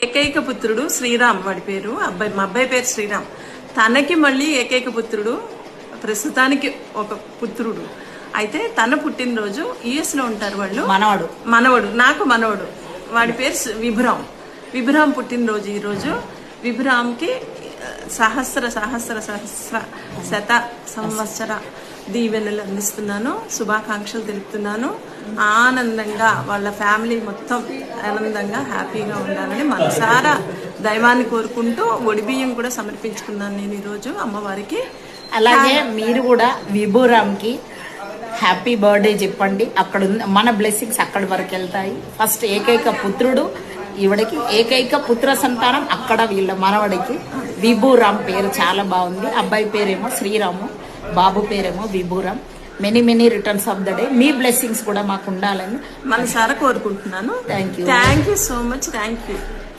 ఏకైక పుత్రుడు శ్రీరామ్, వాడి పేరు. మా అబ్బాయి పేరు శ్రీరామ్. తనకి మళ్ళీ ఏకైక పుత్రుడు, ప్రస్తుతానికి ఒక పుత్రుడు. అయితే తన పుట్టినరోజు యుఎస్ లో ఉంటారు వాళ్ళు. మనవడు నాకు మనవడు. వాడి పేరు విభురామ్ పుట్టినరోజు ఈరోజు. విభురామ్కి సహస్ర సహస్ర సహస్ర శత సంవత్సర దీవెనలు అందిస్తున్నాను, శుభాకాంక్షలు తెలుపుతున్నాను. ఆనందంగా వాళ్ళ ఫ్యామిలీ మొత్తం ఆనందంగా హ్యాపీగా ఉండాలని మనసారా దైవాన్ని కోరుకుంటూ ఒడిబియ్యం కూడా సమర్పించుకున్నాను నేను ఈరోజు అమ్మవారికి. అలాగే మీరు కూడా విభురామ్కి హ్యాపీ బర్త్డే చెప్పండి. అక్కడ మన బ్లెస్సింగ్స్ అక్కడి వరకు వెళ్తాయి. ఫస్ట్ ఏకైక పుత్రుడు, ఈవిడకి ఏకైక పుత్ర సంతానం. అక్కడ వీళ్ళ మనవడికి విభురామ్ పేరు చాలా బాగుంది. అబ్బాయి పేరేమో శ్రీరాము, బాబు పేరేమో Vibhuram. Many returns of the day. మీ బ్లెస్సింగ్స్ కూడా మాకు ఉండాలని మనసారా కోరుకుంటున్నాను. Thank you so much. Thank you.